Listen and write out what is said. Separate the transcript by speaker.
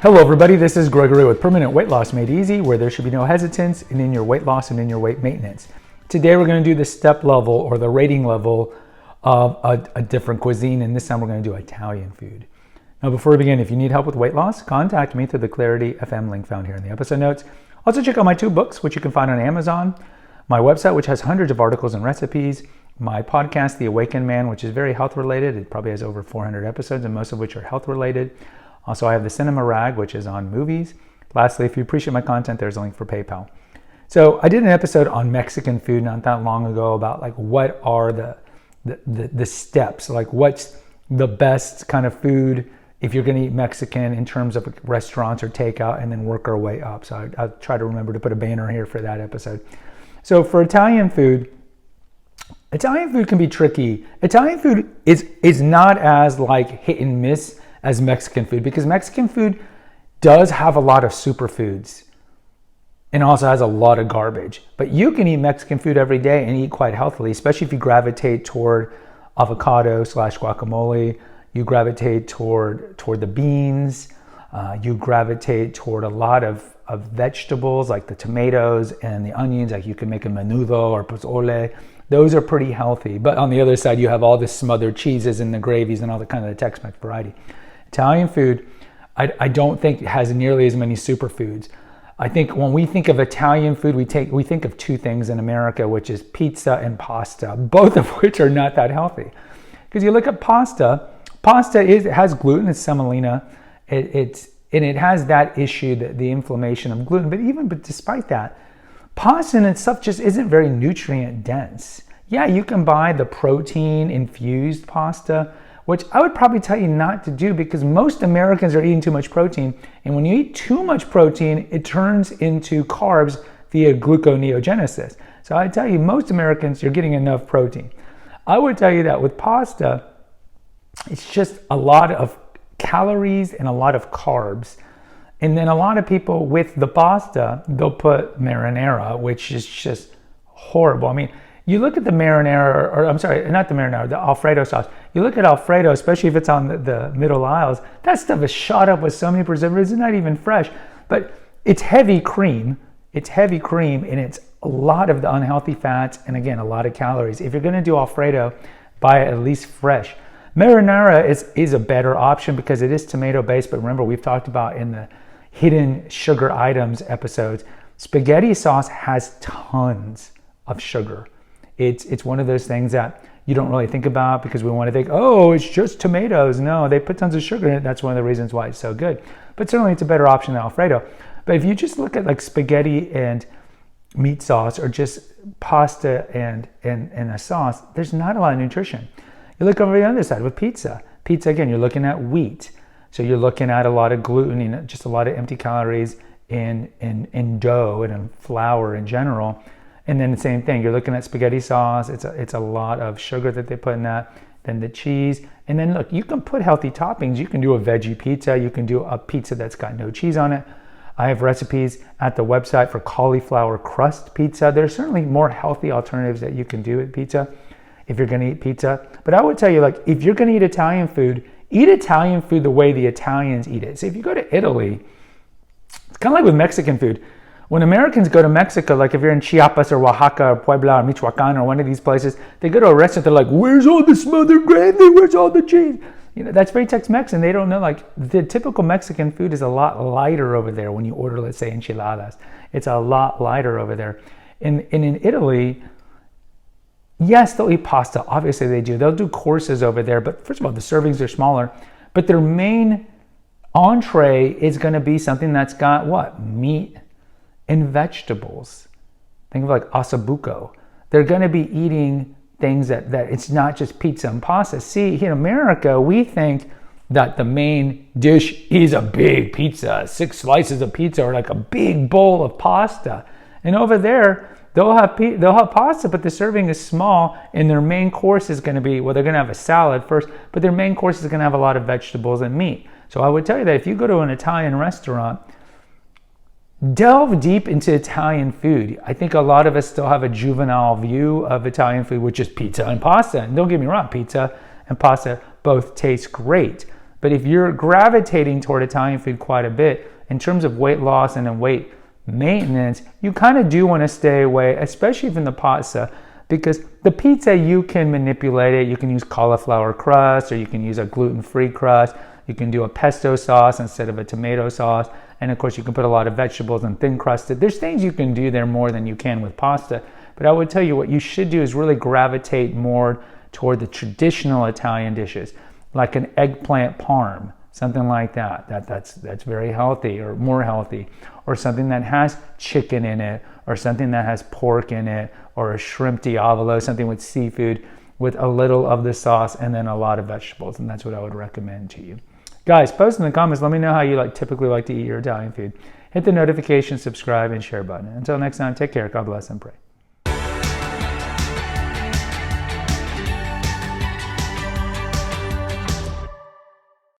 Speaker 1: Hello everybody, this is Gregory with Permanent Weight Loss Made Easy, where there should be no hesitance in your weight loss and in your weight maintenance. Today we're going to do the step level or the rating level of a different cuisine, and this time we're going to do Italian food. Now before we begin, if you need help with weight loss, contact me through the Clarity FM link found here in the episode notes. Also check out my 2 books, which you can find on Amazon, my website, which has hundreds of articles and recipes, my podcast, The Awakened Man, which is very health related. It probably has over 400 episodes, and most of which are health related. Also, I have the Cinema Rag, which is on movies. Lastly, if you appreciate my content, there's a link for PayPal. So I did an episode on Mexican food not that long ago about like what are the steps, like what's the best kind of food if you're going to eat Mexican in terms of restaurants or takeout, and then work our way up. So I'll try to remember to put a banner here for that episode. So for Italian food can be tricky. Italian food is not as like hit and miss as Mexican food, because Mexican food does have a lot of superfoods and also has a lot of garbage. But you can eat Mexican food every day and eat quite healthily, especially if you gravitate toward avocado / guacamole, you gravitate toward the beans, you gravitate toward a lot of vegetables like the tomatoes and the onions, like you can make a menudo or pozole. Those are pretty healthy. But on the other side, you have all the smothered cheeses and the gravies and all the kind of the Tex-Mex variety. Italian food, I don't think has nearly as many superfoods. I think when we think of Italian food, we think of 2 things in America, which is pizza and pasta, both of which are not that healthy. Because you look at pasta has gluten, it's semolina, it has that issue, the inflammation of gluten. But despite that, pasta in itself just isn't very nutrient dense. Yeah, you can buy the protein infused pasta, which I would probably tell you not to do, because most Americans are eating too much protein. And when you eat too much protein, it turns into carbs via gluconeogenesis. So I tell you, most Americans, you're getting enough protein. I would tell you that with pasta, it's just a lot of calories and a lot of carbs. And then a lot of people with the pasta, they'll put marinara, which is just horrible. I mean, you look at the marinara, or I'm sorry, not the marinara, the Alfredo sauce. You look at Alfredo, especially if it's on the middle aisles, that stuff is shot up with so many preservatives, it's not even fresh. But it's heavy cream. It's heavy cream, and it's a lot of the unhealthy fats, and again, a lot of calories. If you're gonna do Alfredo, buy it at least fresh. Marinara is a better option because it is tomato-based, but remember, we've talked about in the hidden sugar items episodes, spaghetti sauce has tons of sugar. It's one of those things that you don't really think about because we want to think, oh, it's just tomatoes. No, they put tons of sugar in it. That's one of the reasons why it's so good. But certainly it's a better option than Alfredo. But if you just look at like spaghetti and meat sauce, or just pasta and a sauce, there's not a lot of nutrition. You look over the other side with pizza. Pizza, again, you're looking at wheat. So you're looking at a lot of gluten and just a lot of empty calories in dough and in flour in general. And then the same thing, you're looking at spaghetti sauce, it's a lot of sugar that they put in that, then the cheese. And then look, you can put healthy toppings. You can do a veggie pizza, you can do a pizza that's got no cheese on it. I have recipes at the website for cauliflower crust pizza. There's certainly more healthy alternatives that you can do with pizza if you're gonna eat pizza. But I would tell you, like, if you're gonna eat Italian food the way the Italians eat it. So if you go to Italy, it's kind of like with Mexican food. When Americans go to Mexico, like if you're in Chiapas or Oaxaca or Puebla or Michoacan or one of these places, they go to a restaurant, they're like, where's all the smothered gravy? Where's all the cheese? You know, that's very Tex-Mex, and they don't know, like, the typical Mexican food is a lot lighter over there when you order, let's say, enchiladas. It's a lot lighter over there. And in Italy, yes, they'll eat pasta. Obviously they do. They'll do courses over there, but first of all, the servings are smaller, but their main entree is going to be something that's got what? Meat and vegetables. Think of like ossobuco. They're going to be eating things that it's not just pizza and pasta. See, in America, we think that the main dish is a big pizza, 6 slices of pizza, or like a big bowl of pasta. And over there, they'll have pasta, but the serving is small, and their main course is going to be, well, they're going to have a salad first, but their main course is going to have a lot of vegetables and meat. So I would tell you that if you go to an Italian restaurant, delve deep into Italian food. I think a lot of us still have a juvenile view of Italian food, which is pizza and pasta. And don't get me wrong, pizza and pasta both taste great. But if you're gravitating toward Italian food quite a bit, in terms of weight loss and then weight maintenance, you kind of do want to stay away, especially from the pasta, because the pizza, you can manipulate it. You can use cauliflower crust, or you can use a gluten-free crust. You can do a pesto sauce instead of a tomato sauce. And of course, you can put a lot of vegetables and thin crusted. There's things you can do there more than you can with pasta. But I would tell you what you should do is really gravitate more toward the traditional Italian dishes, like an eggplant parm, something like that. That's very healthy, or more healthy, or something that has chicken in it, or something that has pork in it, or a shrimp diavolo, something with seafood, with a little of the sauce and then a lot of vegetables. And that's what I would recommend to you. Guys, post in the comments. Let me know how you typically like to eat your Italian food. Hit the notification, subscribe, and share button. Until next time, take care. God bless and pray.